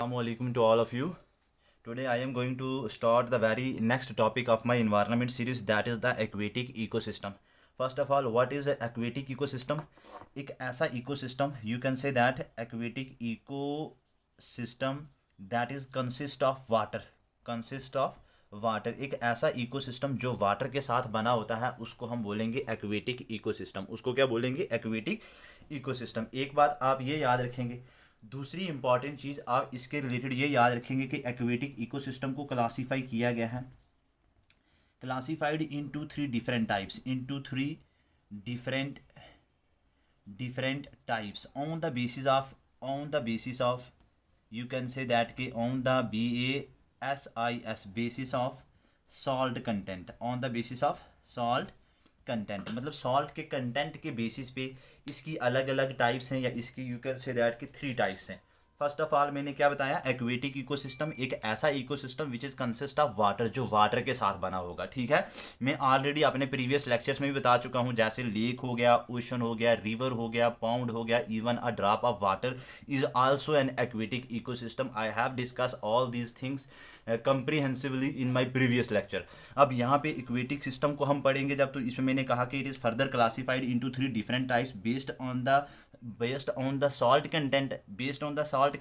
Assalamualaikum to all of you. Today I am going to start the very next topic of my environment series, that is the aquatic ecosystem. First of all, what is aquatic ecosystem? एक ऐसा ecosystem, you can say that aquatic ecosystem that is consist of water. एक ऐसा ecosystem जो water के साथ बना होता है उसको हम बोलेंगे एक्वेटिक इकोसिस्टम। उसको क्या बोलेंगे? Aquatic ecosystem. एक बात आप ये याद रखेंगे। दूसरी इंपॉर्टेंट चीज़ आप इसके रिलेटेड ये याद रखेंगे कि एक्वेटिक इकोसिस्टम को क्लासीफाई किया गया है, classified into three different types, into three different types on the basis of you can say that के on the BASIS basis of salt content, on the basis of salt content. मतलब salt के content के basis पे इसकी अलग अलग types हैं, या इसकी यू कैन से दैट की थ्री टाइप्स हैं। फर्स्ट ऑफ ऑल मैंने क्या बताया? एक्वेटिक इकोसिस्टम एक ऐसा ecosystem which is consist of water, जो वाटर के साथ बना होगा। ठीक है, मैं ऑलरेडी अपने प्रीवियस लेक्चर्स में भी बता चुका हूँ, जैसे लेक हो गया, ओशन हो गया, रिवर हो गया, पाउंड हो गया, even a drop of water is also an aquatic ecosystem. I have discuss all these things comprehensively in my previous lecture. अब यहाँ पे इक्वेटिक सिस्टम को हम पढ़ेंगे जब, तो इसमें मैंने कहा कि it is further classified into three different types based on the salt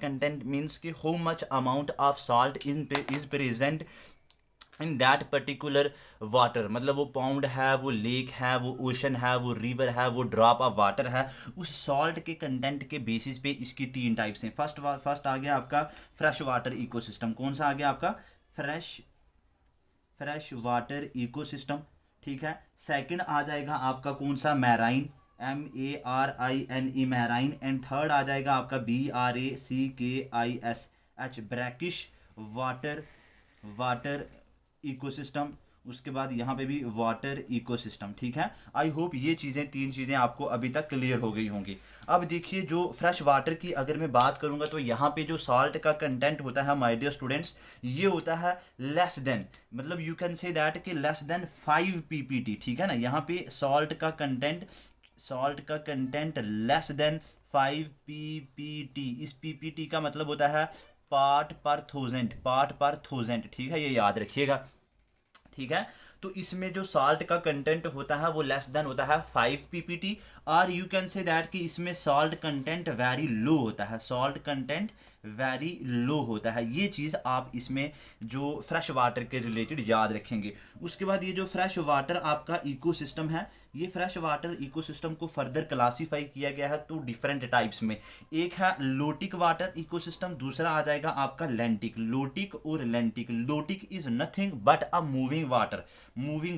content means कि how much amount of salt is present in that particular water. मतलब वो पाउंड है, वो लेक है, वो ओशन है, वो रिवर है, वो ड्रॉप ऑफ वाटर है, उस सॉल्ट के कंटेंट के बेसिस पे इसकी तीन टाइप्स हैं। फर्स्ट आ गया आपका फ्रेश वाटर इकोसिस्टम। कौन सा आ गया आपका? Fresh water ecosystem. ठीक है। सेकंड आ जाएगा आपका कौन सा? Marine, MARINE, marine. And third आ जाएगा आपका BRACKISH, ब्रैकिश वाटर इकोसिस्टम। उसके बाद यहाँ पे भी वाटर इकोसिस्टम। ठीक है, आई होप ये तीन चीज़ें आपको अभी तक क्लियर हो गई होंगी। अब देखिए, जो फ्रेश वाटर की अगर मैं बात करूँगा तो यहाँ पे जो सॉल्ट का कंटेंट होता है माय डियर स्टूडेंट्स, ये होता है लेस देन, मतलब यू कैन से दैट कि लेस देन 5 PPT। ठीक है ना, यहाँ पे सॉल्ट का कंटेंट लेस देन 5 PPT। इस PPT का मतलब होता है पार्ट पर थाउजेंड। ठीक है, ये याद रखिएगा। ठीक है, तो इसमें जो सॉल्ट का कंटेंट होता है वो लेस देन होता है 5 PPT, और यू कैन से दैट कि इसमें सॉल्ट कंटेंट वेरी लो होता है, सॉल्ट कंटेंट वेरी लो होता है। ये चीज़ आप इसमें जो फ्रेश वाटर के रिलेटेड याद रखेंगे। उसके बाद ये जो फ्रेश वाटर आपका इकोसिस्टम है, ये फ्रेश वाटर इकोसिस्टम को फर्दर क्लासीफाई किया गया है तो डिफरेंट टाइप्स में। एक है लोटिक वाटर इकोसिस्टम, दूसरा आ जाएगा आपका लेंटिक। लोटिक और लेंटिक, lotic is nothing but a moving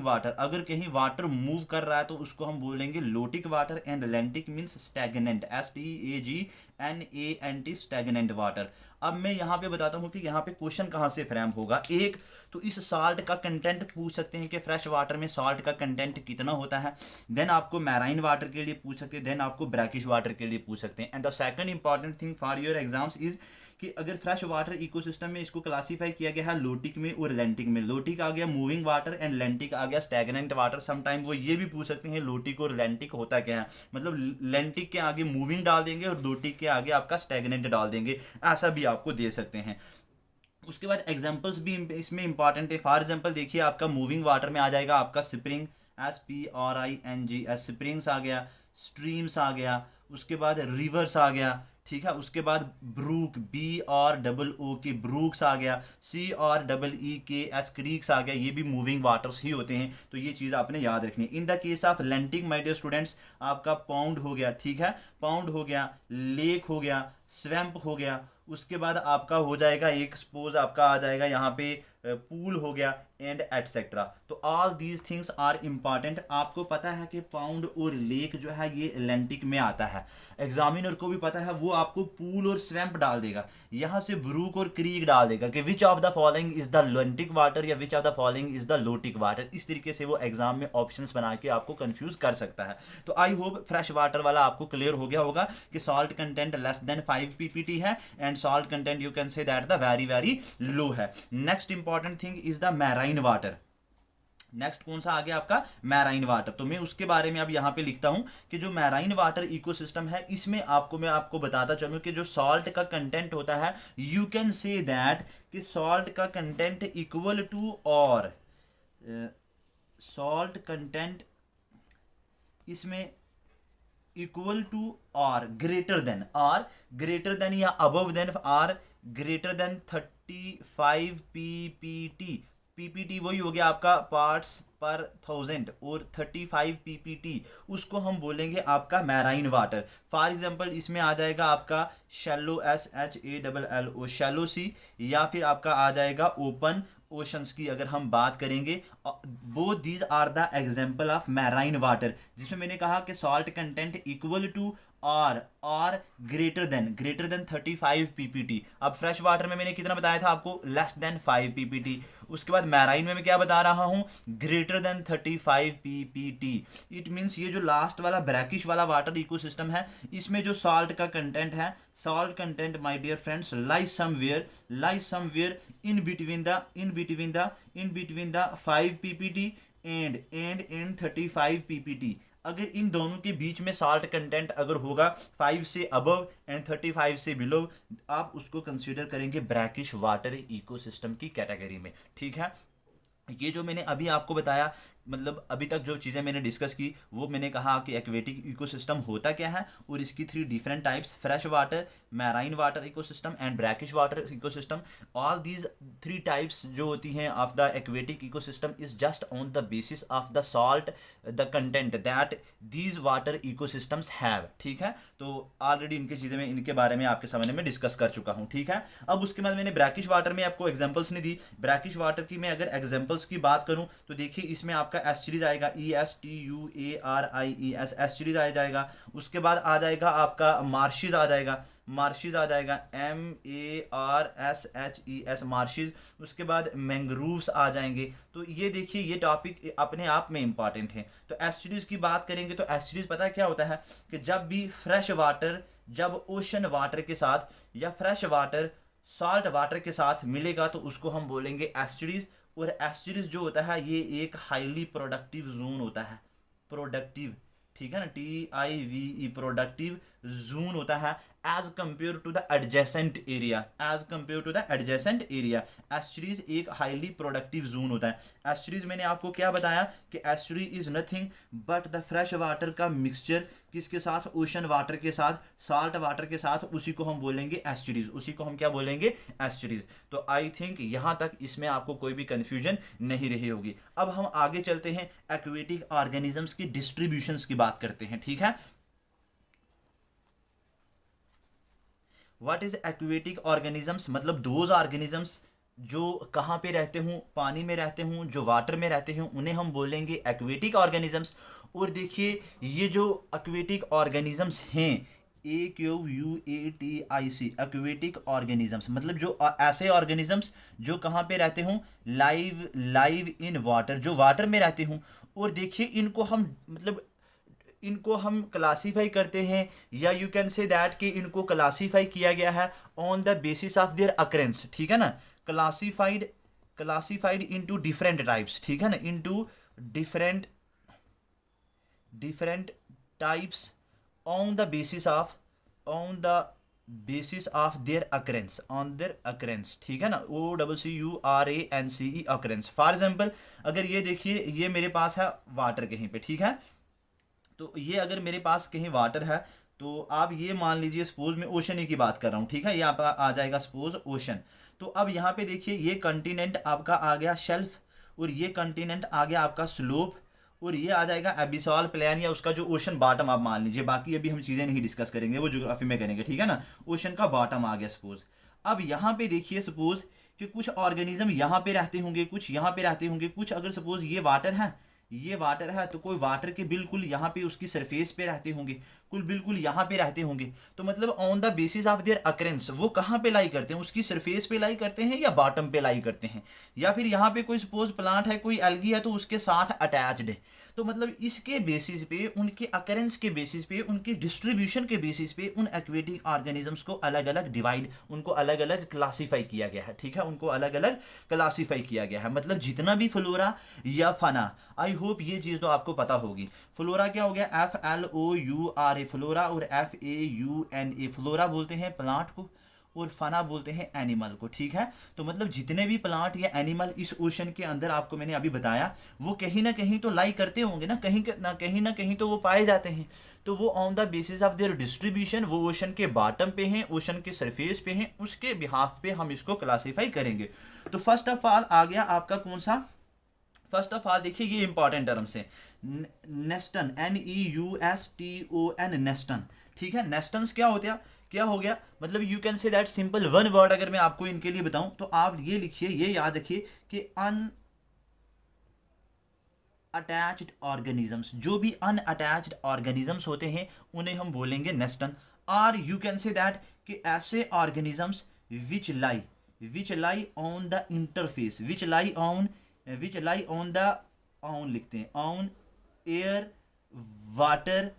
water. अगर कहीं वाटर मूव कर रहा है तो उसको हम बोलेंगे lotic water. And लेंटिक means stagnant, STAGNANT, stagnant water. अब मैं यहाँ पे बताता हूँ कि यहाँ पे क्वेश्चन कहाँ से फ्रेम होगा। एक तो इस सॉल्ट का कंटेंट पूछ सकते हैं कि फ्रेश वाटर में सॉल्ट का कंटेंट कितना होता है। देन आपको मैराइन वाटर के लिए पूछ सकते हैं, देन आपको ब्रैकिश वाटर के लिए पूछ सकते हैं। And the second important thing for your exams is कि अगर फ्रेश वाटर इकोसिस्टम में इसको क्लासीफाई किया गया है लोटिक में और लेंटिक में। लोटिक आ गया मूविंग वाटर एंड लेंटिक आ गया स्टैगनेंट वाटर। समटाइम वो ये भी पूछ सकते हैं लोटिक और लेंटिक होता क्या है, मतलब लेंटिक के आगे मूविंग डाल देंगे और लोटिक के आगे आपका स्टैगनेंट डाल देंगे, ऐसा भी आपको दे सकते हैं। उसके बाद एग्जाम्पल्स भी इसमें इंपॉर्टेंट है। फॉर एग्जाम्पल देखिए, आपका मूविंग वाटर में आ जाएगा आपका स्प्रिंग, SPRING, स्प्रिंग्स आ गया, स्ट्रीम्स आ गया, उसके बाद रिवर्स आ गया। ठीक है, उसके बाद ब्रूक, BROOK, ब्रूक्स आ गया, CREEKS, क्रीक्स आ गया। ये भी मूविंग वाटर्स ही होते हैं, तो ये चीज़ आपने याद रखनी है। In the case of lentic my dear students, आपका पाउंड हो गया। ठीक है, पाउंड हो गया, लेक हो गया, स्वैम्प हो गया। उसके बाद आपका हो जाएगा एक सपोज आपका आ जाएगा यहाँ पे पूल हो गया एंड एटसेट्रा। तो all these things are important. आपको पता है कि पाउंड और लेक जो है ये एटलांटिक में आता है, एग्जामिनर को भी पता है, वो आपको पूल और स्वैम्प डाल देगा, यहाँ से ब्रूक और क्रीक डाल देगा कि which of the following is the lentic water या which of the following is the lotic water. इस तरीके से वो एग्जाम में ऑप्शंस बना के आपको कंफ्यूज कर सकता है। तो आई होप फ्रेश वाटर वाला आपको क्लियर हो गया होगा कि salt content less than 5 PPT है and salt content you can say that the very low है। Next important thing is the marine water. नेक्स्ट कौन सा आ गया आपका मैराइन वाटर। तो मैं उसके बारे में अब यहाँ पे लिखता हूँ कि जो मैराइन वाटर इकोसिस्टम है इसमें मैं आपको बताता चलूँ कि जो सॉल्ट का कंटेंट होता है, यू कैन से दैट कि सॉल्ट का कंटेंट इक्वल टू और सॉल्ट कंटेंट इसमें इक्वल टू और ग्रेटर देन या above than or greater than 35 PPT. PPT वही हो गया आपका पार्ट्स पर 1000 और 35 पीपीटी उसको हम बोलेंगे आपका मैराइन वाटर। फॉर एग्जांपल इसमें आ जाएगा आपका शैलो SHALLO शैलो सी, या फिर आपका आ जाएगा ओपन ओशंस की अगर हम बात करेंगे। Both these are the example of marine water, जिसमें मैंने कहा कि सॉल्ट कंटेंट इक्वल टू और ग्रेटर देन 35 पीपीटी। अब फ्रेश वाटर में मैंने कितना बताया था आपको, लेस देन 5 पीपीटी। उसके बाद मैराइन में मैं क्या बता रहा हूं, greater than 35 PPT. It means ये जो लास्ट वाला ब्रैकिश वाला वाटर इकोसिस्टम है इसमें जो सॉल्ट का कंटेंट है, salt content my dear friends lies somewhere in between the 5 PPT and 35 PPT. अगर इन दोनों के बीच में सॉल्ट कंटेंट अगर होगा 5 से अबव एंड 35 से बिलो, आप उसको कंसीडर करेंगे ब्रैकिश वाटर इकोसिस्टम की कैटेगरी में। ठीक है, ये जो मैंने अभी आपको बताया, मतलब अभी तक जो चीज़ें मैंने डिस्कस की वो मैंने कहा कि एक्वेटिक इकोसिस्टम होता क्या है और इसकी 3 different types, fresh water, marine water ecosystem and brackish water ecosystem. All these 3 types जो होती हैं of the aquatic ecosystem is just on the basis of the salt the content that these water ecosystems have. ठीक है, तो already इनकी चीज़ें मैं इनके बारे में आपके सामने में डिस्कस कर चुका हूँ। ठीक है, अब उसके बाद मैंने ब्रैकिश वाटर में आपको एग्जाम्पल्स नहीं दी। ब्रैकिश वाटर की मैं अगर एग्जाम्पल्स की बात करूँ तो देखिए इसमें आपका एस्चुरीज आएगा, ESTUARIES एस्चुरीज आ जाएगा। उसके बाद आ जाएगा आपका मार्शिज आ जाएगा, MARSHES मार्शिज। उसके बाद मैंग्रोव्स आ जाएंगे। तो ये देखिए ये टॉपिक अपने आप में इंपॉर्टेंट है। तो एस्चुरीज की बात करेंगे तो एस्चुरीज पता है क्या होता है कि जब भी फ्रेश वाटर जब ओशन वाटर के साथ या फ्रेश वाटर सॉल्ट वाटर के साथ मिलेगा तो उसको हम बोलेंगे एस्चुरीज। और एस्चुरीज जो होता है ये एक हाईली प्रोडक्टिव जोन होता है, प्रोडक्टिव, ठीक है ना, TIVE प्रोडक्टिव जोन होता है as compare to the adjacent area. Estuaries एक हाईली प्रोडक्टिव जोन होता है। एस्चुरीज मैंने आपको क्या बताया कि estuary is nothing but the fresh water का मिक्सचर, किसके साथ, ओशन वाटर के साथ, सॉल्ट वाटर के साथ, उसी को हम बोलेंगे एस्चुरीज, उसी को हम क्या बोलेंगे, एस्चुरीज। तो आई थिंक यहां तक इसमें आपको कोई भी कंफ्यूजन नहीं रही होगी। अब हम आगे चलते हैं, एक्वेटिक ऑर्गेनिजम्स की डिस्ट्रीब्यूशंस की बात करते हैं। ठीक है, व्हाट इज एक्वेटिक ऑर्गेनिजम्स, मतलब दोज ऑर्गेनिजम्स जो कहाँ पे रहते हूँ, पानी में रहते हूँ, जो वाटर में रहते हैं, उन्हें हम बोलेंगे एक्वेटिक ऑर्गेनिजम्स। और देखिए ये जो एक्वेटिक ऑर्गेनिजम्स हैं, AQUATIC एक्वेटिक ऑर्गेनिजम्स, मतलब जो ऐसे ऑर्गेनिजम्स जो कहाँ पे रहते हूँ, लाइव इन वाटर, जो वाटर में रहते हूँ। और देखिए इनको हम क्लासीफाई करते हैं, या यू कैन से दैट कि इनको क्लासीफाई किया गया है on the basis of their occurrence. ठीक है ना, क्लासीफाइड इनटू डिफरेंट टाइप्स। ठीक है ना, into different types on the basis of their occurrence, ठीक है ना, OCCURANCE अकरेंस। फॉर एग्जाम्पल अगर ये देखिए ये मेरे पास है वाटर कहीं पे, ठीक है, तो ये अगर मेरे पास कहीं वाटर है तो आप ये मान लीजिए सपोज मैं ओशन ही की बात कर रहा हूँ। ठीक है, यहाँ पर आ जाएगा सपोज ओशन। तो अब यहाँ पे देखिए ये कंटिनेंट आपका आ गया शेल्फ, और ये कंटिनेंट आ गया आपका स्लोप, और ये आ जाएगा एबिसॉल प्लेन या उसका जो ओशन बॉटम आप मान लीजिए। बाकी अभी हम चीज़ें नहीं डिस्कस करेंगे, वो ज्योग्राफी में करेंगे। ठीक है ना, ओशन का बॉटम आ गया सपोज। अब यहाँ पे देखिए सपोज कि कुछ ऑर्गेनिज्म यहाँ पे रहते होंगे, कुछ यहाँ पे रहते होंगे, कुछ अगर सपोज ये वाटर है तो कोई वाटर के बिल्कुल यहाँ पे उसकी सरफेस पे रहते होंगे, कुल बिल्कुल यहाँ पे रहते होंगे। तो मतलब on the basis of their occurrence वो कहाँ पे लाई करते हैं, उसकी सरफेस पे लाई करते हैं या बॉटम पे लाई करते हैं, या फिर यहाँ पे कोई सपोज प्लांट है, कोई एल्गी है तो उसके साथ अटैच्ड है। तो मतलब इसके बेसिस पे, उनके अकरेंस के बेसिस पे, उनके डिस्ट्रीब्यूशन के बेसिस पे उन एक्वेटिक ऑर्गेनिजम्स को अलग अलग डिवाइड, उनको अलग अलग क्लासीफाई किया गया है, ठीक है, उनको अलग अलग क्लासीफाई किया गया है। मतलब जितना भी फ्लोरा या फना, आई होप ये चीज़ तो आपको पता होगी। फ्लोरा क्या हो गया, FLOURA फ्लोरा, और FAUNA फ्लोरा बोलते हैं प्लांट को, और फना बोलते हैं एनिमल को, ठीक है। तो मतलब जितने भी प्लांट या एनिमल इस ओशन के अंदर आपको मैंने अभी बताया, वो कहीं ना कहीं तो लाई करते होंगे ना, कहीं तो वो पाए जाते हैं। तो वो on the basis of their distribution वो ओशन के बॉटम पे हैं, ओशन के सरफेस पे हैं, उसके बिहाफ पे हम इसको क्लासीफाई करेंगे। तो फर्स्ट ऑफ ऑल आ गया आपका कौन सा, फर्स्ट ऑफ ऑल देखिए ये इंपॉर्टेंट टर्म्स है, नेस्टन, NEUSTON नेस्टन, ठीक है। नेस्टन्स क्या होते हैं, क्या हो गया, मतलब you can say that simple one word अगर मैं आपको इनके लिए बताऊं तो आप ये लिखिए, ये याद रखिए कि अटैच्ड ऑर्गेनिजम्स, जो भी अनअटैच्ड ऑर्गेनिजम्स होते हैं उन्हें हम बोलेंगे नेस्टन। और यू कैन से दैट कि ऐसे organisms which lie on the interface, which lie on the, on लिखते हैं, ऑन एयर वाटर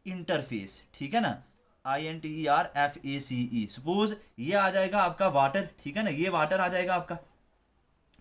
इंटरफेस, ठीक है ना, INTERFACE। सपोज ये आ जाएगा आपका वाटर, ठीक है ना, ये वाटर आ जाएगा आपका।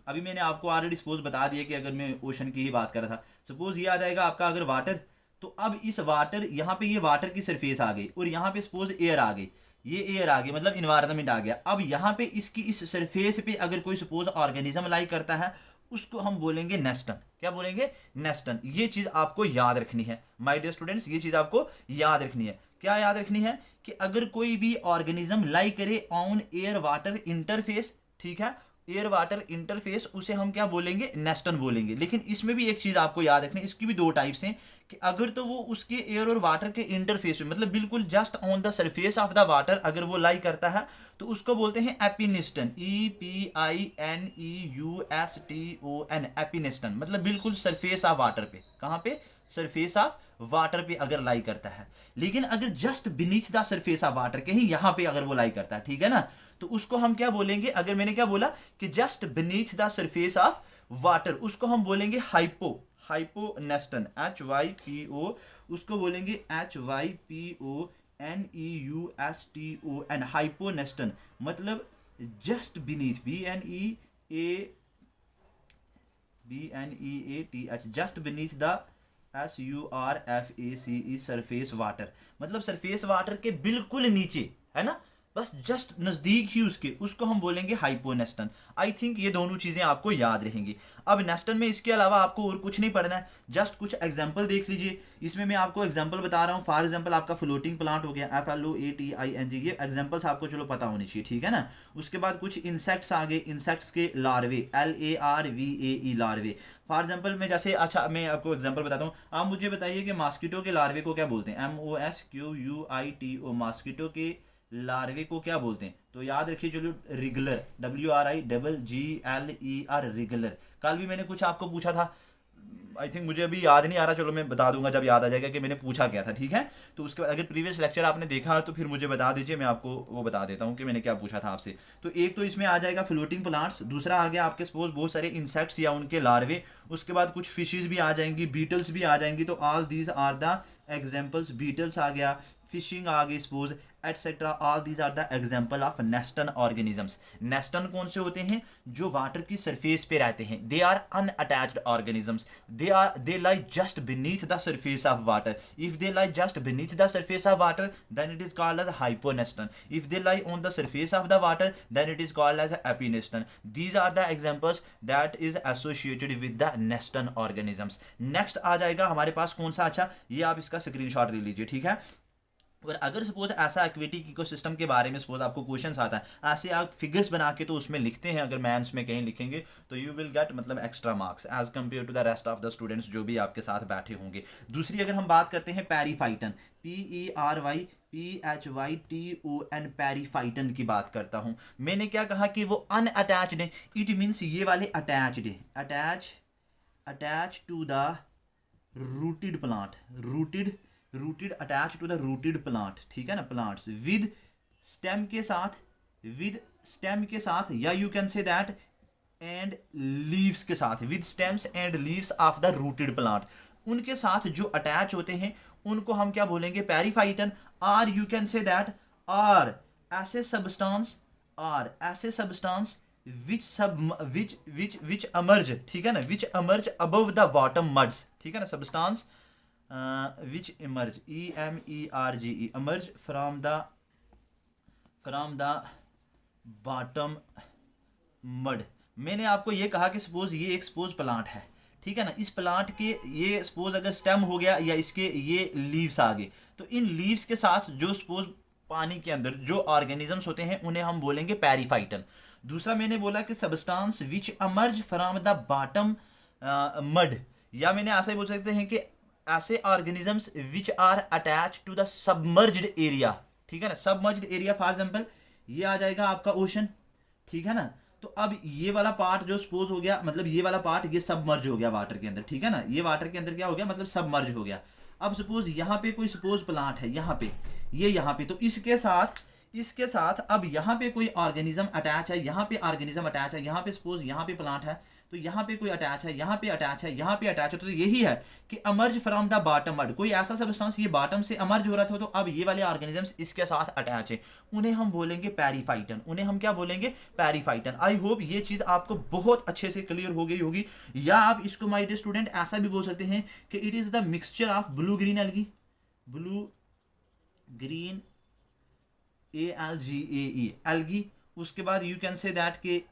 अभी मैंने आपको ऑलरेडी सपोज बता दिया कि अगर मैं ओशन की ही बात कर रहा था, सपोज ये आ जाएगा आपका अगर वाटर, तो अब इस वाटर, यहाँ पे ये वाटर की सरफेस आ गई, और यहाँ पे सपोज एयर आ गई, ये एयर आ गई, मतलब इन्वायरमेंट आ गया। अब यहाँ पे इसकी इस सरफेस पे अगर कोई सपोज ऑर्गेनिज्म लाई करता है, उसको हम बोलेंगे नेस्टन। क्या बोलेंगे, नेस्टन। ये चीज आपको याद रखनी है माय डियर स्टूडेंट्स, ये चीज आपको याद रखनी है। क्या याद रखनी है कि अगर कोई भी ऑर्गेनिज्म लाई करे ऑन एयर वाटर इंटरफेस, ठीक है, एयर वाटर इंटरफेस, उसे हम क्या बोलेंगे, नेस्टन बोलेंगे। लेकिन इसमें भी एक चीज आपको याद रखनी है, इसकी भी दो टाइप्स हैं कि अगर तो वो उसके एयर और वाटर के इंटरफेस पे, मतलब बिल्कुल just on the surface of the water अगर वो लाई करता है, तो उसको बोलते हैं एपिनिस्टन, EPINEUSTON, एपिनिस्टन। मतलब बिल्कुल सरफेस ऑफ वाटर पे, कहाँ पे, सरफेस ऑफ वाटर पे अगर लाई करता है। लेकिन अगर just beneath the surface of water, कहीं यहां पे अगर वो लाई करता है, ठीक है ना, तो उसको हम क्या बोलेंगे, अगर मैंने क्या बोला कि just beneath the surface of water, उसको हम बोलेंगे हाइपोनेस्टन, HYPO, उसको बोलेंगे HYPONEUSTON, हाइपोनेस्टन। मतलब just beneath, BNEATH, just beneath the SURFACE, surface water, मतलब सरफेस वाटर के बिल्कुल नीचे, है ना, बस जस्ट नजदीक ही उसके, उसको हम बोलेंगे हाइपोनेस्टन। आई थिंक ये दोनों चीजें आपको याद रहेंगी। अब नेस्टन में इसके अलावा आपको और कुछ नहीं पढ़ना है, जस्ट कुछ एग्जांपल देख लीजिए। इसमें मैं आपको एग्जांपल बता रहा हूँ, फॉर एग्जांपल आपका फ्लोटिंग प्लांट हो गया, FLOATING, ये एग्जांपल्स आपको चलो पता होनी चाहिए, ठीक है ना। उसके बाद कुछ इंसेक्ट्स आ गए, इंसेक्ट्स के लार्वे, LARVAE लार्वे। फॉर एग्जाम्पल मैं जैसे, अच्छा मैं आपको एग्जांपल बताता हूँ, आप मुझे बताइए कि मॉस्किटो के लार्वे को क्या बोलते हैं, MOSQUITO, मॉस्किटो के लार्वे को क्या बोलते हैं। तो याद रखिए, चलो रिगुलर, WRIGGLER, रिगुलर। कल भी मैंने कुछ आपको पूछा था, आई थिंक मुझे अभी याद नहीं आ रहा, चलो मैं बता दूंगा जब याद आ जाएगा कि मैंने पूछा क्या था, ठीक है। तो उसके बाद अगर प्रीवियस लेक्चर आपने देखा तो फिर मुझे बता दीजिए, मैं आपको वो बता देता हूँ कि मैंने क्या पूछा था आपसे। तो एक तो इसमें आ जाएगा फ्लोटिंग प्लांट्स, दूसरा आ गया आपके सपोज बहुत सारे इंसेक्ट्स या उनके लार्वे, उसके बाद कुछ फिशेज भी आ जाएंगी, बीटल्स भी आ जाएंगी। तो all these are the examples, beetles आ गया, फिशिंग आ गई suppose, etcetera, all these are the example of neuston organisms. Neuston कौन से होते हैं, जो वाटर की सरफेस पे रहते हैं, they are unattached organisms, they lie just beneath the surface of water. If they lie just beneath the surface of water then it is called as hyponeuston, if they lie on the surface of the water then it is called as epineuston. These are the examples that is associated with the neuston organisms. Next आ जाएगा हमारे पास कौन सा, अच्छा ये आप इसका screenshot ले लीजिए, ठीक है। और अगर सपोज ऐसा एक्वेटिक इकोसिस्टम के बारे में सपोज आपको क्वेश्चंस आता है, ऐसे आप फिगर्स बना के तो उसमें लिखते हैं, अगर मैथ्स में कहीं लिखेंगे तो यू विल गेट मतलब extra marks as compare to the rest of the students जो भी आपके साथ बैठे होंगे। दूसरी अगर हम बात करते हैं पैरीफाइटन, PERYPHYTON, पैरीफाइटन की बात करता हूं। मैंने क्या कहा कि वो अनअटैच्ड है, इट मीन्स ये वाले अटैच्ड है, attach to the rooted plant, rooted attach to the rooted plant, ठीक है ना, प्लांट्स विद स्टेम के साथ, या you can say that and leaves के साथ, with stems and leaves of the rooted plant. उनके साथ जो अटैच होते हैं उनको हम क्या बोलेंगे, periphyton. Or you can say that are ऐसे सब्सटेंस विच अमर्ज, ठीक है ना, which emerge above the bottom muds, ठीक है ना, substance which emerge, EMERGE, emerge from the bottom mud। मैंने आपको ये कहा कि सपोज ये एक सपोज प्लांट है, ठीक है ना, इस प्लांट के ये सपोज अगर स्टेम हो गया या इसके ये लीव्स आ गए, तो इन लीव्स के साथ जो सपोज पानी के अंदर जो ऑर्गेनिजम्स होते हैं उन्हें हम बोलेंगे पेरीफाइटन। दूसरा मैंने बोला कि substance which emerge from the bottom mud, या मैंने ऐसा ही बोल सकते हैं कि ऐसे organisms which are attach to the submerged area, ठीक है ना, सबमर्ज्ड एरिया फॉर एग्जांपल ये आ जाएगा आपका ओशन, ठीक है ना। तो अब ये वाला पार्ट जो सपोज हो गया, मतलब ये वाला पार्ट ये सबमर्ज हो गया वाटर के अंदर, ठीक है ना, ये वाटर के अंदर क्या हो गया, मतलब सबमर्ज हो गया। अब सपोज यहाँ पे कोई सपोज प्लांट है, यहाँ पे ये यहाँ पे, तो इसके साथ अब यहाँ पे कोई ऑर्गेनिज्म अटैच है, यहाँ पे ऑर्गेनिज्म अटैच है, यहाँ पे सपोज यहाँ पे प्लांट है, तो यहाँ पे कोई अटैच है, यहाँ पे अटैच है, यहाँ पे अटैच है, तो यही है कि emerged from the bottom mud, कोई ऐसा सब्सटेंस ये बॉटम से अमर्ज हो रहा था, तो अब ये वाले ऑर्गेनिजम्स इसके साथ अटैच है, उन्हें हम बोलेंगे पेरीफाइटन, उन्हें हम क्या बोलेंगे, पेरीफाइटन। आई होप ये चीज आपको बहुत अच्छे से क्लियर हो गई होगी। या आप इसको माय डियर स्टूडेंट ऐसा भी बोल सकते हैं कि it is the mixture of blue green algae, blue green ALGAE algae, उसके बाद यू कैन से दैट के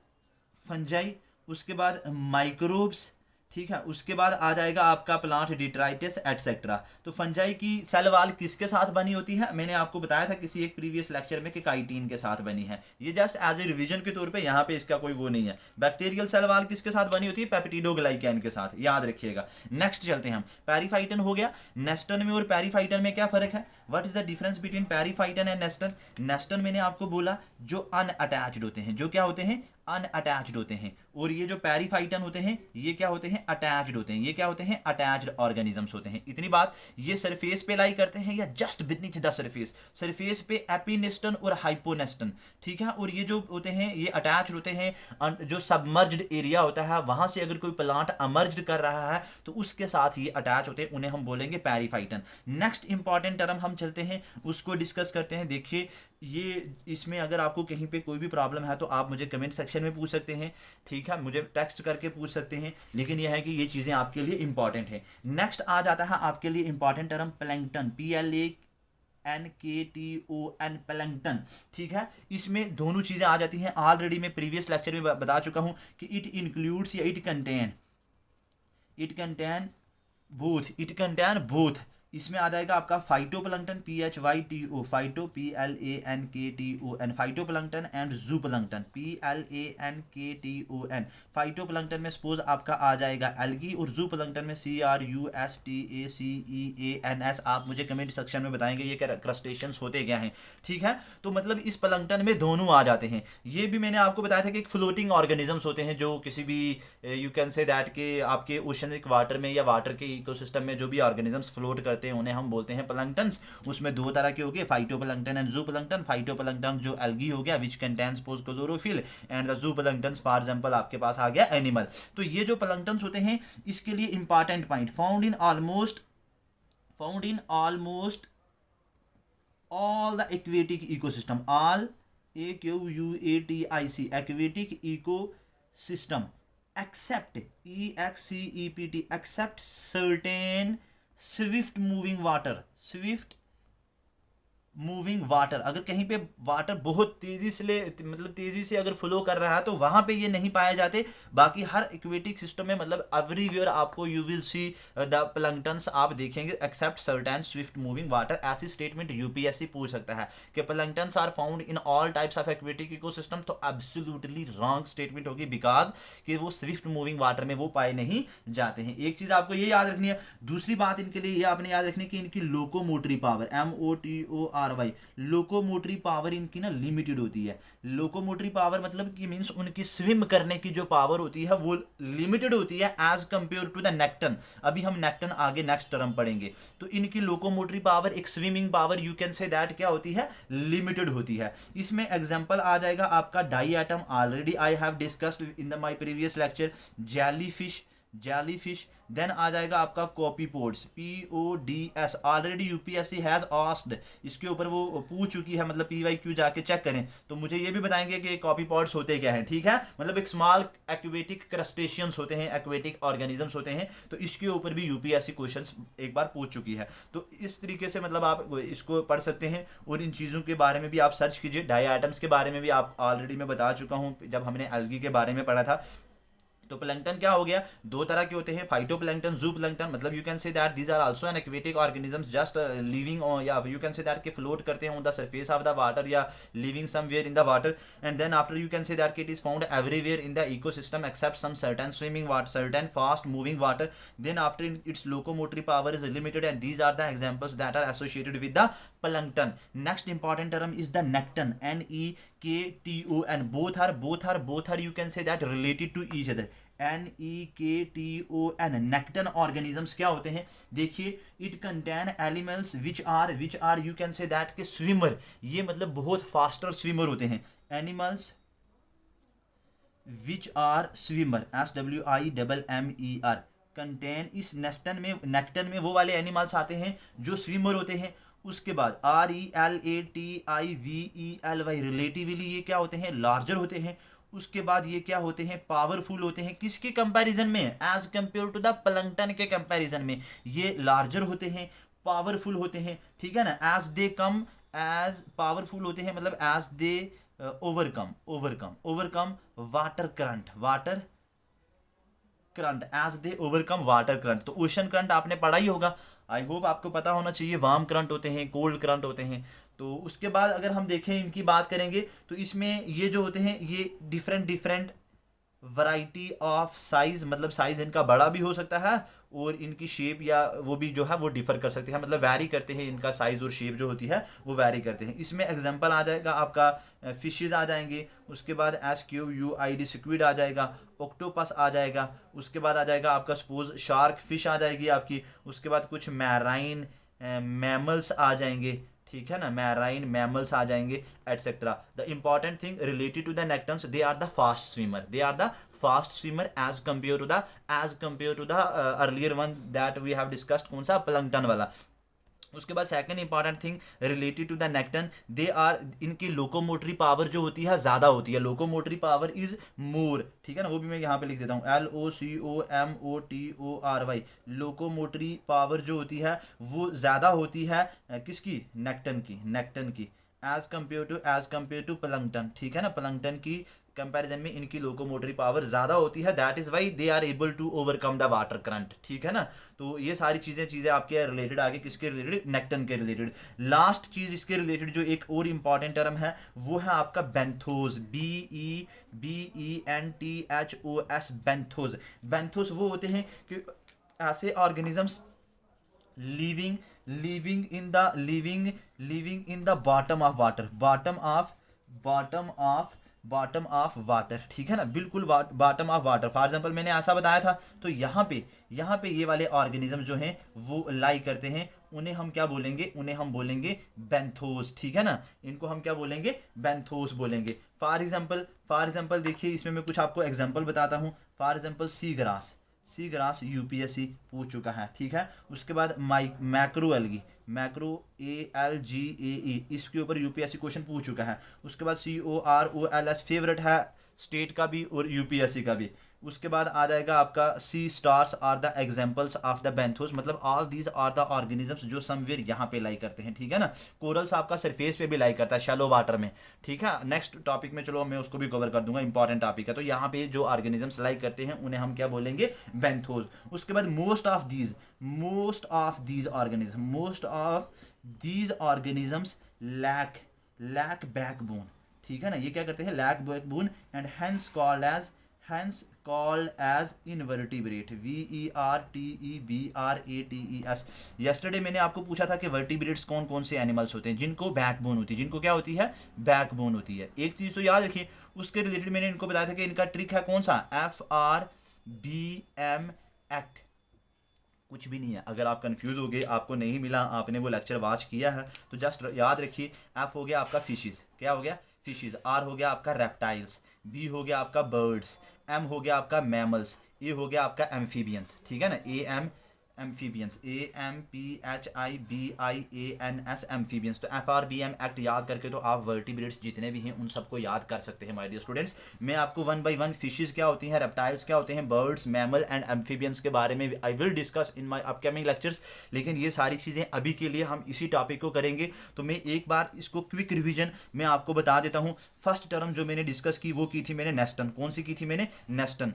फंजाई, उसके बाद माइक्रोब्स, ठीक है, उसके बाद आ जाएगा आपका प्लांट डिट्राइटिस एटसेट्रा। तो फंजाई की सेल वाल किसके साथ बनी होती है, मैंने आपको बताया था किसी एक प्रीवियस लेक्चर में कि काइटिन के साथ बनी है, ये जस्ट एज ए रिवीजन के तौर पे यहाँ पे इसका कोई वो नहीं है। बैक्टीरियल सेल वाल किसके साथ बनी होती है, पेप्टिडोग्लाइकैन के साथ, याद रखिएगा। नेक्स्ट चलते हैं हम, पेरीफाइटन हो गया। नेस्टन में और पेरीफाइटन में क्या फर्क है, what is the difference between periphyton and neuston. Neuston मैंने आपको बोला जो अनअटैच्ड होते हैं, जो क्या होते हैं, अनअटैच्ड होते हैं, और ये जो पेरीफाइटन होते हैं ये क्या होते हैं, अटैच्ड होते हैं, ये क्या होते हैं, अटैच्ड ऑर्गेनिजम्स होते हैं। इतनी बात, ये सरफेस पे लाई करते हैं या just beneath the surface, surface पे एपिनेस्टन और हाइपोनेस्टन, ठीक है, और ये जो होते हैं ये अटैच्ड होते हैं जो सबमर्ज्ड एरिया होता है वहां से अगर कोई प्लांट अमर्ज्ड कर रहा है तो उसके साथ ये अटैच होते हैं, उन्हें हम बोलेंगे पेरीफाइटन। नेक्स्ट इंपॉर्टेंट टर्म हम चलते हैं उसको डिस्कस करते हैं। देखिए ये इसमें अगर आपको कहीं पे कोई भी प्रॉब्लम है तो आप मुझे कमेंट सेक्शन में पूछ सकते हैं, ठीक है, मुझे टेक्स्ट करके पूछ सकते हैं, लेकिन यह है कि ये चीज़ें आपके लिए इंपॉर्टेंट है। नेक्स्ट आ जाता है आपके लिए important term plankton, PLANKTON, plankton, ठीक है। इसमें दोनों चीज़ें आ जाती हैं, ऑलरेडी मैं प्रीवियस लेक्चर में बता चुका हूँ कि इट इंक्लूड्स या इट कंटेन बोथ। इसमें आ जाएगा आपका phytoplankton, PHYTO, phyto PLANKTON, phytoplankton and जूप्लैंक्टन, PLANKTON। Phytoplankton में सपोज आपका आ जाएगा एल्गी और जूप्लैंक्टन में CRUSTACEANS। आप मुझे कमेंट सेक्शन में बताएंगे ये क्रस्टेशियंस होते क्या हैं, ठीक है। तो मतलब इस प्लैंक्टन में दोनों आ जाते हैं। ये भी मैंने आपको बताया था कि एक फ्लोटिंग ऑर्गेनिजम्स होते हैं जो किसी भी यू कैन से दैट के आपके ओशनिक वाटर में या वाटर के इकोसिस्टम में जो भी ऑर्गेनिजम्स फ्लोट करते हैं उन्हें हम बोलते हैं प्लैंक्टन्स। उसमें दो तरह के हो गए, फाइटोप्लैंक्टन एंड जूप्लैंक्टन। फाइटोप्लैंक्टन जो एल्गी हो गया which contains post chlorophyll, and the zooplanktons for example आपके पास आ गया एनिमल। तो ये जो प्लैंक्टन्स होते हैं इसके लिए important point, found in almost all the aquatic ecosystem, all AQUATIC aquatic ecosystem, except EXCEPT, except certain swift moving water. अगर कहीं पे वाटर बहुत तेजी से अगर फ्लो कर रहा है तो वहां पे ये नहीं पाए जाते। बाकी हर एक्वेटिक सिस्टम में मतलब एवरीवेयर आपको you will see the planktons आप देखेंगे except certain swift moving water. ऐसी स्टेटमेंट यूपीएससी पूछ सकता है कि planktons are found in all types of aquatic ecosystem, तो एब्सोल्युटली रॉन्ग स्टेटमेंट होगी बिकॉज कि वो स्विफ्ट मूविंग वाटर में वो पाए नहीं जाते हैं। एक चीज आपको ये याद रखनी है। दूसरी बात इनके लिए ये आपने याद रखनी है कि इनकी locomotory power, MOTORY, locomotory power इनकी ना लिमिटेड होती है। लोकोमोटरी पावर मतलब कि मींस उनकी स्विम करने की जो पावर होती है वो लिमिटेड होती है as compare to the nekton. अभी हम नेक्टन आगे नेक्स्ट टर्म पढ़ेंगे। तो इनकी लोकोमोटरी पावर, एक swimming power you can say that क्या होती है, लिमिटेड होती है। इसमें एग्जांपल आ जाएगा आपका diatom, already I have discussed in the my previous lecture, jellyfish, jelly fish. Then आ जाएगा आपका copepods, PODS। Already UPSC has asked, इसके ऊपर वो पूछ चुकी है, मतलब PYQ जाके चेक करें तो मुझे ये भी बताएंगे कि कॉपीपोड्स होते क्या हैं, ठीक है। मतलब एक स्मॉल एक्वेटिक क्रस्टेशियंस होते हैं, एक्वेटिक ऑर्गेनिजम्स होते हैं, तो इसके ऊपर भी यूपीएससी क्वेश्चंस एक बार पूछ चुकी है। तो इस तरीके से मतलब आप इसको पढ़ सकते हैं, और इन चीज़ों के बारे में भी आप सर्च कीजिए। डाई आइटम्स के बारे में भी आप ऑलरेडी मैं बता चुका हूँ जब हमने एल्गी के बारे में पढ़ा था। तो प्लैंकटन क्या हो गया, दो तरह के होते हैं, फाइटोप्लैंकटन, जूप्लैंकटन। मतलब you can say that these are also an aquatic organisms just living on, या यू कैन से दैट के फ्लोट करते हैं on the surface of the water, या living somewhere in the water. And then after you can say that it is found everywhere in the ecosystem except some certain swimming water, certain fast moving water. Then after its locomotory power is limited, and these are the examples that are associated with the plankton. Next important term is the nekton, NEKTON। both are you can say that related to each other, NEKTON। Nekton organisms क्या होते हैं, देखिए, it contain elements which are you can say that के swimmer. ये मतलब बहुत faster swimmer होते हैं, animals which are swimmer, SWIMMER। Contain, इस नेक्टन में वो वाले एनिमल्स आते हैं जो स्विमर होते हैं। उसके बाद RELATIVELY, रिलेटिवली ये क्या होते हैं, लार्जर होते हैं। उसके बाद ये क्या होते हैं, पावरफुल होते हैं। किसके कंपैरिजन में, as compare to the plankton के कंपैरिजन में ये लार्जर होते हैं, पावरफुल होते हैं, ठीक है ना। As they come, as powerful होते हैं, मतलब as they overcome water current, as they overcome water current. तो ओशन करंट आपने पढ़ा ही होगा, आई होप आपको पता होना चाहिए। वार्म करंट होते हैं, कोल्ड करंट होते हैं। तो उसके बाद अगर हम देखें, इनकी बात करेंगे तो इसमें ये जो होते हैं ये डिफरेंट वैरायटी ऑफ साइज, मतलब साइज इनका बड़ा भी हो सकता है, और इनकी शेप या वो भी जो है वो डिफर कर सकते हैं, मतलब वैरी करते हैं, इनका साइज और शेप जो होती है वो वैरी करते हैं। इसमें एग्जांपल आ जाएगा आपका फिशेज आ जाएंगे, उसके बाद SQUID स्क्विड आ जाएगा, ऑक्टोपस आ जाएगा, उसके बाद आ जाएगा आपका सपोज शार्क फिश आ जाएगी आपकी, उसके बाद कुछ मैराइन मैमल्स आ जाएंगे, ठीक है ना, मैराइन मैमल्स आ जाएंगे, etcetera. The important thing related to the nektons, they are the fast swimmer as compare to the earlier one that we have discussed, कौन सा, प्लैंकटन वाला। उसके बाद second important thing related to the nekton, they are, इनकी locomotory power जो होती है ज़्यादा होती है, लोकोमोटरी पावर इज मोर, ठीक है ना, वो भी मैं यहाँ पे लिख देता हूँ, LOCOMOTORY। लोकोमोटरी पावर जो होती है वो ज़्यादा होती है किसकी, नेक्टन की एज कम्पेयर टू प्लैंकटन, ठीक है ना। प्लैंकटन की कंपैरिजन में इनकी लोकोमोटरी पावर ज़्यादा होती है, that is why they are able to overcome the water current, ठीक है ना। तो ये सारी चीज़ें आपके रिलेटेड, आगे किसके रिलेटेड, नेक्टन के रिलेटेड। लास्ट चीज़ इसके रिलेटेड जो एक और इम्पॉर्टेंट टर्म है वो है आपका बेंथोस, BENTHOS, बेंथोस वो होते हैं कि ऐसे organisms living in the bottom of water, ठीक है ना, बिल्कुल bottom of water. For example मैंने ऐसा बताया था, तो यहाँ पे ये वाले ऑर्गेनिज्म जो हैं वो लाई करते हैं, उन्हें हम क्या बोलेंगे, उन्हें हम बोलेंगे बेंथोस, ठीक है ना, इनको हम क्या बोलेंगे, बेंथोस बोलेंगे। फॉर एग्जांपल देखिए, इसमें मैं कुछ आपको एग्जांपल बताता हूँ। For example sea grass UPSC पूछ चुका है, ठीक है। उसके बाद मैक्रो ALGAE, इसके ऊपर यूपीएससी क्वेश्चन पूछ चुका है। उसके बाद COROLS फेवरेट है स्टेट का भी और यूपीएससी का भी। उसके बाद आ जाएगा आपका sea stars are the examples of the benthos, मतलब all these are the organisms जो समवेयर यहाँ पे लाई करते हैं, ठीक है ना। कोरल्स आपका सरफेस पे भी लाई करता है, शैलो वाटर में, ठीक है। नेक्स्ट टॉपिक में चलो मैं उसको भी कवर कर दूंगा, इंपॉर्टेंट टॉपिक है। तो यहाँ पे जो ऑर्गेनिजम्स लाई करते हैं उन्हें हम क्या बोलेंगे, बेंथोस। उसके बाद most of these organisms lack backbone, ठीक है ना, ये क्या करते हैं, lack backbone, and hence called as invertebrate, VERTEBRATES। yesterday मैंने आपको पूछा था कि वर्टिब्रेट्स कौन कौन से एनिमल्स होते हैं जिनको बैकबोन होती है, जिनको क्या होती है, बैकबोन होती है। एक चीज़ तो याद रखिए, उसके रिलेटेड मैंने इनको बताया था कि इनका ट्रिक है कौन सा, FRBM एक्ट, कुछ भी नहीं है। अगर आप कंफ्यूज हो गए, आपको नहीं मिला, आपने वो लेक्चर वॉच किया है, तो जस्ट याद रखिए, F हो गया आपका फिशेज, क्या हो गया, फिशेज, R हो गया आपका रेप्टाइल्स, B हो गया आपका बर्ड्स, एम हो गया आपका मैमल्स, ए हो गया आपका एम्फीबियंस, ठीक है ना, A M amphibians, AMPHIBIANS amphibians. तो FRBM एक्ट याद करके तो आप वर्टिब्रेट्स जितने भी हैं उन सबको याद कर सकते हैं माय डियर स्टूडेंट्स। मैं आपको वन बाय वन फिशेस क्या होती हैं, रेप्टाइल्स क्या होते हैं, बर्ड्स, मैमल एंड एम्फीबियंस के बारे में I will discuss in my upcoming lectures. लेकिन ये सारी चीज़ें अभी के लिए हम इसी टॉपिक को करेंगे। तो मैं एक बार इसको क्विक रिविजन मैं आपको बता देता हूँ। फर्स्ट टर्म जो मैंने डिस्कस की वो की थी मैंने नेस्टन। कौन सी की थी मैंने, नेस्टन,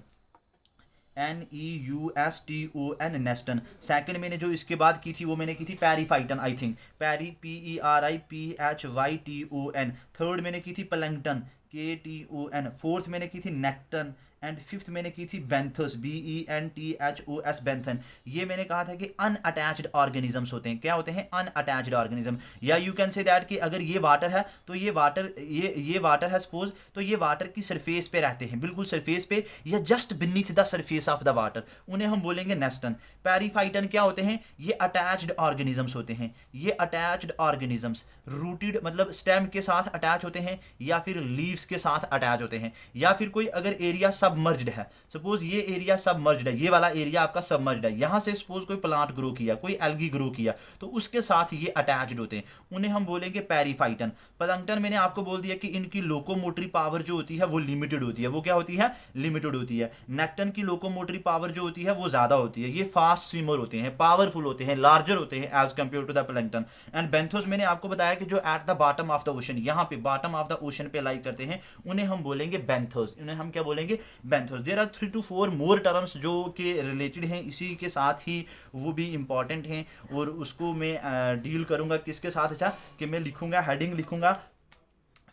NEUSTON, नेस्टन। सेकंड मैंने जो इसके बाद की थी वो मैंने की थी periphyton, I think, peri PERIPHYTON। Third मैंने की थी प्लैंकटन, KTON। फोर्थ मैंने की थी नेक्टन एंड फिफ्थ मैंने की थी बेंथस, BENTHOS, बेंथन। ये मैंने कहा था कि अनअटैच्ड ऑर्गेनिजम्स होते हैं। क्या होते हैं, अनअटैच्ड ऑर्गेनिज्म। या यू कैन से दैट कि अगर ये वाटर है तो ये वाटर है सपोज, तो ये वाटर की सरफेस पे रहते हैं, बिल्कुल सरफेस पे या just beneath the surface of the water, उन्हें हम बोलेंगे नेस्टन। पैरीफाइटन क्या होते हैं, ये अटैच्ड ऑर्गेनिजम्स होते हैं। ये अटैच्ड ऑर्गेनिजम्स रूटेड मतलब स्टेम के साथ अटैच होते हैं या फिर लीव्स के साथ अटैच होते हैं, या फिर कोई अगर एरिया सबमर्ज्ड है, सपोज ये एरिया सबमर्ज्ड है, ये वाला एरिया आपका सबमर्ज्ड है, यहां से सपोज कोई प्लांट ग्रो किया, कोई एल्गी ग्रो किया, तो उसके साथ ये अटैच्ड होते हैं, उन्हें हम बोलेंगे पैरीफाइटन। प्लैंकटन मैंने आपको बोल दिया कि इनकी लोकोमोटरी पावर जो होती है वो लिमिटेड होती है। वो क्या होती है, लिमिटेड होती है। नेक्टन की लोकोमोटरी पावर जो होती है वो ज्यादा होती है। ये फास्ट स्विमर होते हैं, पावरफुल होते हैं, लार्जर होते हैं as compare to the plankton. And benthos मैंने आपको बताया कि जो at the bottom of the ocean, यहाँ पे बॉटम ऑफ द ओशन पे लाई करते हैं, उन्हें हम बोलेंगे बेंथोस। उन्हें हम क्या बोलेंगे, benthos. There are 3 to 4 more terms जो कि रिलेटेड हैं इसी के साथ ही, वो भी इंपॉर्टेंट हैं और उसको मैं डील करूंगा किसके साथ, अच्छा कि मैं लिखूंगा, हेडिंग लिखूंगा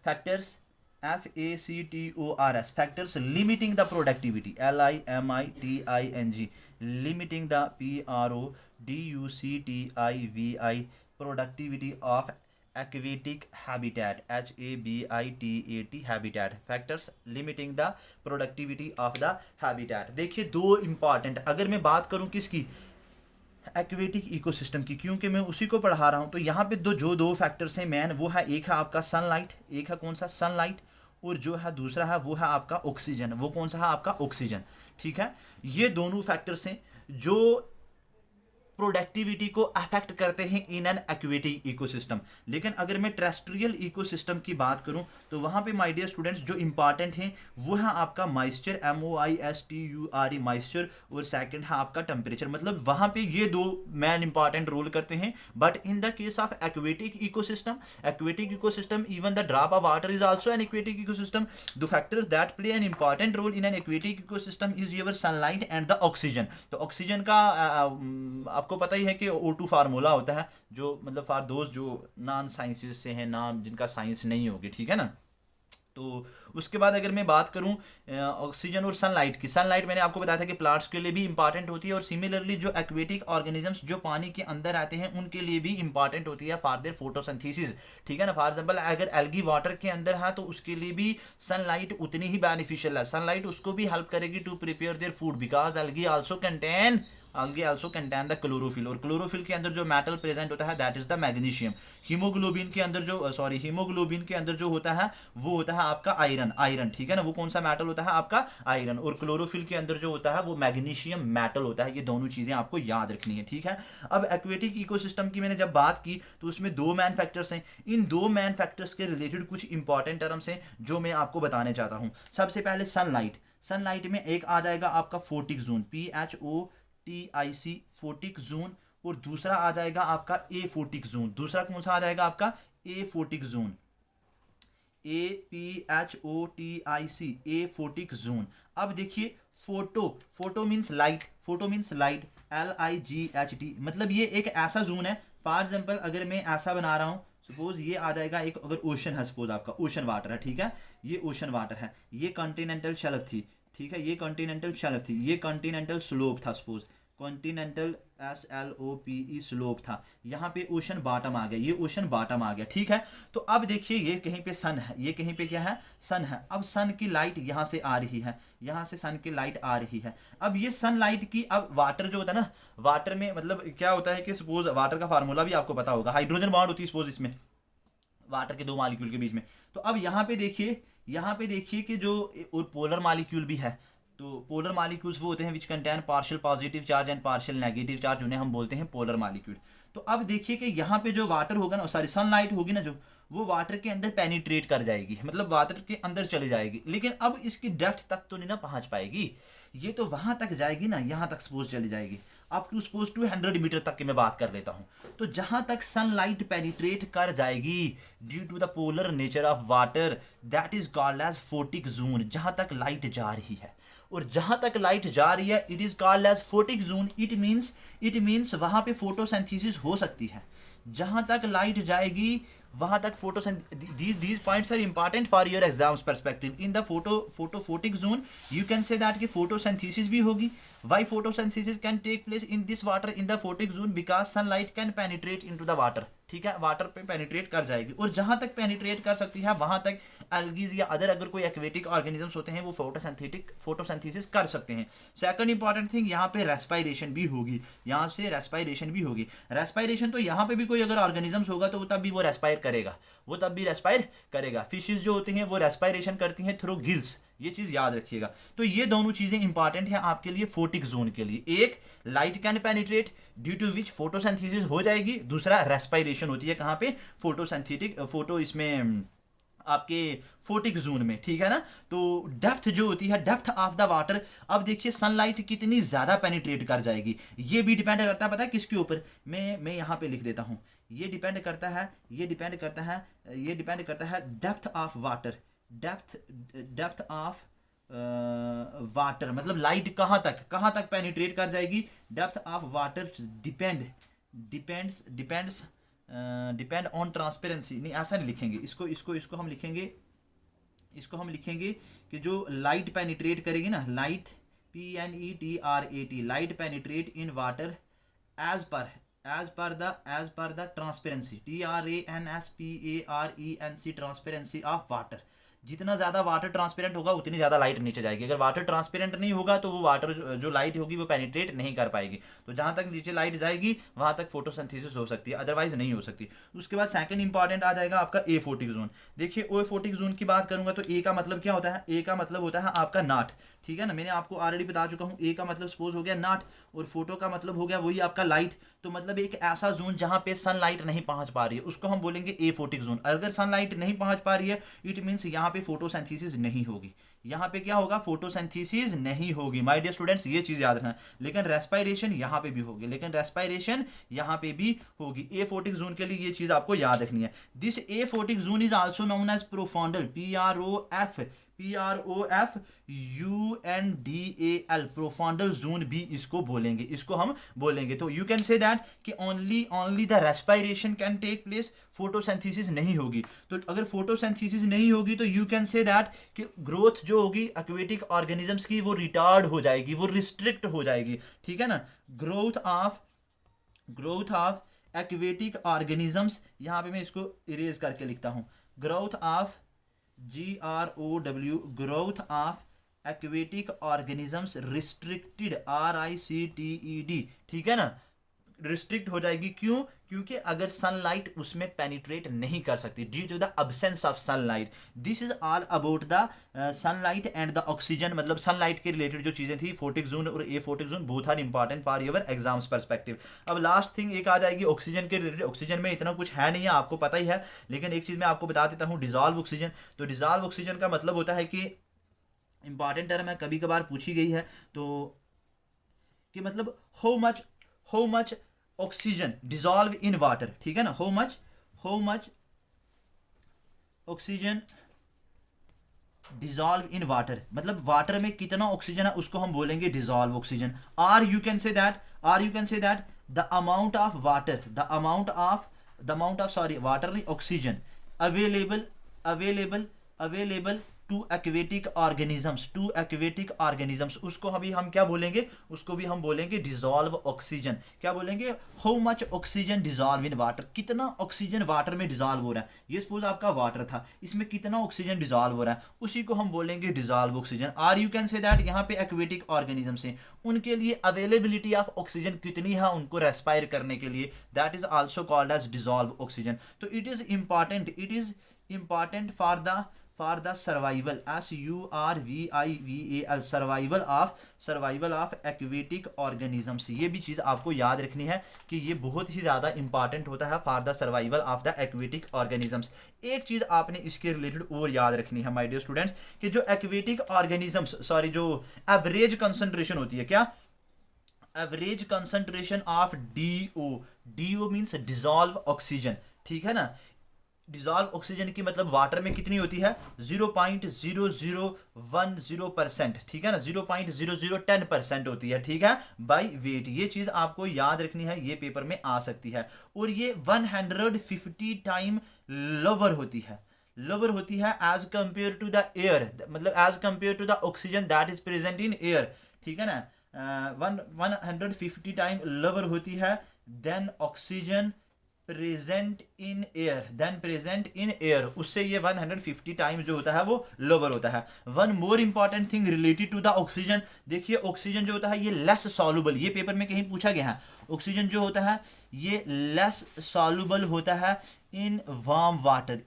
factors, FACTORS, factors limiting the productivity, LIMITING, limiting the PRODUCTIVI productivity of aquatic habitat, HABITAT habitat, factors limiting the productivity of the habitat. देखिए दो इंपॉर्टेंट, अगर मैं बात करूं किसकी, एक्वेटिक इकोसिस्टम की, क्योंकि मैं उसी को पढ़ा रहा हूं, तो यहाँ पे दो फैक्टर्स हैं मेन, वो है एक है आपका सनलाइट, एक है कौन सा, सनलाइट, और जो है दूसरा है वो है आपका ऑक्सीजन। वो कौन सा है आपका, ऑक्सीजन, ठीक है। ये दोनों फैक्टर्स हैं जो प्रोडक्टिविटी को अफेक्ट करते हैं इन एन एक्वेटिक इकोसिस्टम। लेकिन अगर मैं टेरेस्ट्रियल इकोसिस्टम की बात करूं तो वहां पे माय डियर स्टूडेंट्स जो इंपॉर्टेंट हैं वो है आपका मॉइस्चर, MOISTURE, मॉइस्चर, और सेकंड है आपका टेम्परेचर। मतलब वहां पे ये दो मैन इंपॉर्टेंट रोल करते हैं। But in the case of aquatic ecosystem, even the drop of water is also an aquatic ecosystem. The factors that play an important role in an aquatic ecosystem is your sunlight and the oxygen. तो oxygen का आपको पता ही है कि O2 formula होता है, जो मतलब फॉर दोस्त जो नॉन साइंसेस से हैं, नाम जिनका साइंस नहीं होगी, ठीक है ना। तो उसके बाद अगर मैं बात करूं ऑक्सीजन और सनलाइट की, सनलाइट मैंने आपको बताया था कि प्लांट्स के लिए भी इंपॉर्टेंट होती है, और सिमिलरली जो एक्वेटिक ऑर्गेनिजम्स जो पानी के अंदर आते हैं उनके लिए भी इंपॉर्टेंट होती है फॉर देयर फोटोसिंथेसिस, ठीक है ना। फॉर एग्जांपल अगर एल्गी वाटर के अंदर है तो उसके लिए भी सनलाइट उतनी ही बेनिफिशियल है। सनलाइट उसको भी हेल्प करेगी to prepare their food, because algae also contain the chlorophyll, और क्लोरोफिल के अंदर जो मेटल प्रेजेंट होता है that is the magnesium. Haemoglobin के अंदर जो होता है वो होता है आपका आयरन, ठीक है ना। वो कौन सा मेटल होता है आपका, आयरन। और क्लोरोफिल के अंदर जो होता है वो मैग्नीशियम मेटल होता है। ये दोनों चीजें आपको याद रखनी है, ठीक है। अब एक्वेटिक इकोसिस्टम की मैंने जब बात की तो उसमें दो मैन फैक्टर्स हैं। इन दो मैन फैक्टर्स के रिलेटेड कुछ इंपॉर्टेंट टर्म्स हैं जो मैं आपको बताने चाहता हूं। सबसे पहले सनलाइट में एक आ जाएगा आपका photic zone, PHOTIC, photic zone, और दूसरा आ जाएगा आपका एफोटिक जोन। दूसरा कौन सा आ जाएगा आपका, एफोटिक जोन, APHOTIC, एफोटिक जोन। अब देखिए फोटो मीन्स लाइट, LIGHT, मतलब ये एक ऐसा जोन है। फॉर एग्जाम्पल अगर मैं ऐसा बना रहा हूं, सपोज ये आ जाएगा एक, अगर ओशन है, सपोज आपका ओशन वाटर है, ठीक है, ये ओशन वाटर है, ये कॉन्टिनेंटल शेल्फ थी, ठीक है, ये कॉन्टिनेंटल शेल्फ थी, ये कॉन्टिनेंटल स्लोप था, सपोज कॉन्टिनेंटल SLOPE स्लोप था, यहाँ पे ओशन बॉटम आ गया, ये ओशन बॉटम आ गया, ठीक है। तो अब देखिए ये कहीं पे सन है, ये कहीं पे क्या है, सन है। अब सन की लाइट यहाँ से आ रही है, यहाँ से सन की लाइट आ रही है। अब ये सन लाइट की, अब वाटर जो होता है ना, वाटर में मतलब क्या होता है कि सपोज वाटर का फार्मूला भी आपको पता होगा, हाइड्रोजन बॉन्ड होती है सपोज इसमें वाटर के दो मॉलिक्यूल के बीच में। तो अब यहाँ पे देखिए कि जो और पोलर मॉलिक्यूल भी है, तो तो पोलर मालिक्यूल्स वो होते हैं which contain partial positive charge and partial negative charge, उन्हें हम बोलते हैं पोलर मालिक्यूल। तो अब देखिए कि यहाँ पे जो वाटर होगा ना, सॉरी सनलाइट होगी ना, जो वो वाटर के अंदर पेनिट्रेट कर जाएगी, मतलब वाटर के अंदर चली जाएगी, लेकिन अब इसकी डेप्थ तक तो नहीं ना पहुंच पाएगी, ये तो वहां तक जाएगी ना, यहाँ तक सपोज चली जाएगी, अप टू सपोज 200 मीटर तक की मैं बात कर लेता हूं। तो जहां तक सनलाइट पेनिट्रेट कर जाएगी due to the polar nature of water, that is called as photic zone, जहां तक लाइट जा रही है। और जहां तक लाइट जा रही है it is called as photic zone. It means वहां पे फोटोसिंथेसिस हो सकती है। जहां तक लाइट जाएगी वहां तक these points are important for your exams perspective in the photic zone you can say that कि photosynthesis भी होगी। why photosynthesis can take place in this water in the photic zone because sunlight can penetrate into the water, ठीक है, water पे penetrate कर जाएगी। और जहां तक पेनिट्रेट कर सकती है वहां तक एल्गीज या अदर अगर कोई एक्वेटिक ऑर्गेनिजम्स होते हैं वो फोटोसिंथेसिस कर सकते हैं। सेकंड इंपॉर्टेंट थिंग, यहाँ पे रेस्पायरेशन भी होगी, यहाँ से रेस्पायरेशन भी होगी। रेस्पायरेशन तो यहाँ पे भी कोई अगर ऑर्गेनिजम्स होगा तो तब भी वो रेस्पायर करेगा, वो तब भी रेस्पायर करेगा। फिशेज जो होती हैं वो रेस्पायरेशन करती हैं थ्रू गिल्स, ये चीज याद रखिएगा। तो ये दोनों चीजें इंपॉर्टेंट है आपके लिए फोटिक जोन के लिए। एक light can penetrate due to which photosynthesis हो जाएगी, दूसरा रेस्पायरेशन होती है कहाँ पे, फोटो इसमें आपके फोटिक जोन में, ठीक है ना। तो डेप्थ जो होती है, डेप्थ ऑफ द वाटर, अब देखिए सनलाइट कितनी ज्यादा पेनिट्रेट कर जाएगी, ये भी डिपेंड करता है पता है किसके ऊपर, मैं यहाँ पे लिख देता हूँ। ये डिपेंड करता है depth of water, depth of water, मतलब लाइट कहाँ तक पेनिट्रेट कर जाएगी। Depth of water depend on transparency, नहीं ऐसा नहीं लिखेंगे इसको हम लिखेंगे कि जो लाइट पेनिट्रेट करेगी ना, light PNETRAT, light penetrate in water as per the transparency, TRANSPARENC, transparency of water. जितना ज़्यादा वाटर ट्रांसपेरेंट होगा उतनी ज़्यादा लाइट नीचे जाएगी। अगर वाटर ट्रांसपेरेंट नहीं होगा तो वो वाटर जो लाइट होगी वो पेनिट्रेट नहीं कर पाएगी। तो जहाँ तक नीचे लाइट जाएगी वहाँ तक फोटोसिंथेसिस हो सकती है, अदरवाइज नहीं हो सकती। उसके बाद सेकंड इंपॉर्टेंट आ जाएगा आपका ए फोटिक जोन। देखिए ओ फोटिक जोन की बात करूंगा तो ए का मतलब क्या होता है, ए का मतलब होता है आपका नाट, ठीक है ना, मैंने आपको ऑलरेडी बता चुका हूँ। ए का मतलब सपोज हो गया नाट और फोटो का मतलब हो गया वही आपका लाइट। तो मतलब एक ऐसा जोन जहां पे सनलाइट नहीं पहुंच पा रही है उसको हम बोलेंगे ए फोटिक जोन। अगर सनलाइट नहीं पहुंच पा रही है इट मींस यहाँ पे फोटोसिंथेसिस नहीं होगी, यहाँ पे क्या होगा, फोटोसिंथेसिस नहीं होगी माय डियर स्टूडेंट्स, ये चीज याद रखना। लेकिन रेस्पायरेशन यहाँ पे भी होगी, ए फोटिक जोन के लिए ये चीज आपको याद रखनी है। This aphotic zone is also known as profundal, PROFUNDAL, profundal zone भी इसको हम बोलेंगे। तो यू कैन से दैट कि only the respiration can take place, photosynthesis नहीं होगी। तो अगर फोटोसिंथेसिस नहीं होगी तो यू कैन से दैट कि ग्रोथ जो होगी एक्वेटिक ऑर्गेनिजम्स की वो रिटार्ड हो जाएगी, वो रिस्ट्रिक्ट हो जाएगी, ठीक है ना। ग्रोथ ऑफ एक्वेटिक ऑर्गेनिजम्स, यहाँ पे मैं इसको इरेज करके लिखता हूँ, growth of growth of aquatic organisms restricted, RICTED, ठीक है ना, रिस्ट्रिक्ट हो जाएगी। क्यों? क्योंकि अगर सनलाइट उसमें पेनिट्रेट नहीं कर सकती due to the absence of sunlight. This is all about the sunlight and the oxygen, मतलब सनलाइट के रिलेटेड जो चीजें थी, फोटिक जोन और aphotic zone both are important for your exams perspective. अब लास्ट थिंग एक आ जाएगी ऑक्सीजन के रिलेटेड। ऑक्सीजन में इतना कुछ है नहीं है, आपको पता ही है, लेकिन एक चीज मैं आपको बता देता हूँ, डिजॉल्व ऑक्सीजन। तो डिजॉल्व ऑक्सीजन का मतलब होता है कि इंपॉर्टेंट टर्म है, कभी कभार पूछी गई है, तो कि मतलब how much oxygen dissolve in water, ठीक है ना, how much oxygen dissolve in water, मतलब वाटर में कितना ऑक्सीजन है उसको हम बोलेंगे dissolve oxygen. Or you can say that the amount of water, water नहीं, oxygen available to aquatic organisms, उसको अभी हम क्या बोलेंगे, उसको भी हम बोलेंगे डिजॉल्व ऑक्सीजन। क्या बोलेंगे, how much oxygen dissolve in water, कितना ऑक्सीजन वाटर में डिजॉल्व हो रहा है। ये सपोज आपका वाटर था, इसमें कितना ऑक्सीजन डिजॉल्व हो रहा है, उसी को हम बोलेंगे dissolve oxygen. Or you can say that यहाँ पे एक्वेटिक ऑर्गेनिजम्स हैं, उनके लिए अवेलेबिलिटी ऑफ ऑक्सीजन कितनी है उनको रेस्पायर करने के लिए, that is also called as dissolve oxygen. तो it is important for the for the survival, SURVIVAL, survival of aquatic organisms. ये भी चीज़ आपको याद रखनी है कि ये बहुत ही ज़्यादा इंपॉर्टेंट होता है for the survival of the aquatic organisms. एक चीज़ आपने इसके रिलेटेड और याद रखनी है माय डियर स्टूडेंट्स कि जो एक्वेटिक ऑर्गेनिजम्स, सॉरी, जो एवरेज कंसंट्रेशन होती है, क्या average concentration of DO means dissolve oxygen, ठीक है ना। डिजॉल्व ऑक्सीजन की मतलब वाटर में कितनी होती है, 0.0010%, ठीक है ना, 0.0010% होती है, ठीक है, बाई वेट। ये चीज आपको याद रखनी है, ये पेपर में आ सकती है। और ये 150 टाइम लोअर होती है as compare to the air, मतलब as compare to the oxygen that is present in air, ठीक है ना। 150 टाइम लोअर होती है than oxygen present in air, उससे ये 150 टाइम जो होता है वो लोअर होता है। One more important thing related to the oxygen, देखिए ऑक्सीजन जो होता है ये लेस सॉल्युबल, ये पेपर में कहीं पूछा गया है, ऑक्सीजन जो होता है ये लेस सॉल्युबल होता है in warm water,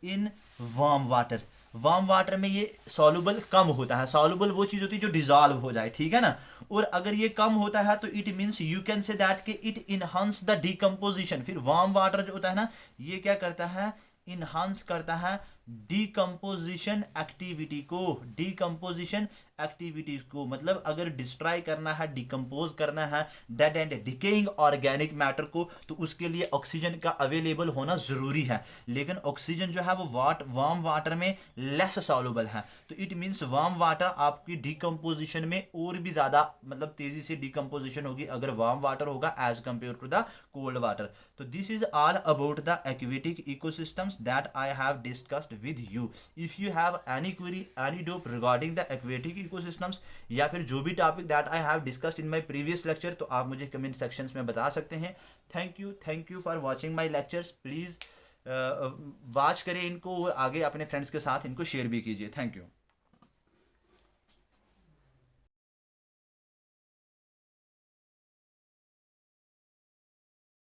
warm water में ये सॉल्युबल कम होता है। सॉल्युबल वो चीज़ होती है जो डिजॉल्व हो जाए, ठीक है ना। और अगर ये कम होता है तो it means you can say that कि इट इनहांस द डिकम्पोजिशन। फिर वार्म वाटर जो होता है ना, ये क्या करता है, इनहांस करता है डिकम्पोजिशन एक्टिविटीज को, मतलब अगर डिस्ट्रॉय करना है, डिकम्पोज करना है dead and decaying organic matter को, तो उसके लिए ऑक्सीजन का अवेलेबल होना जरूरी है। लेकिन ऑक्सीजन जो है वो वार्म वाटर में लेस सॉल्युबल है, तो इट मीन्स वार्म वाटर आपकी डिकम्पोजिशन में और भी ज्यादा मतलब तेजी से डिकम्पोजिशन होगी अगर वार्म वाटर होगा as compare to the cold water. तो this is all about the aquatic ecosystems that I have discussed with you. If you have any query, any doubt regarding the aquatic ecosystems या फिर जो भी topic that I have discussed in my previous lecture, तो आप मुझे comment sections में बता सकते हैं। Thank you for watching my lectures. Please watch करें इनको और आगे अपने फ्रेंड्स के साथ इनको शेयर भी कीजिए। Thank you.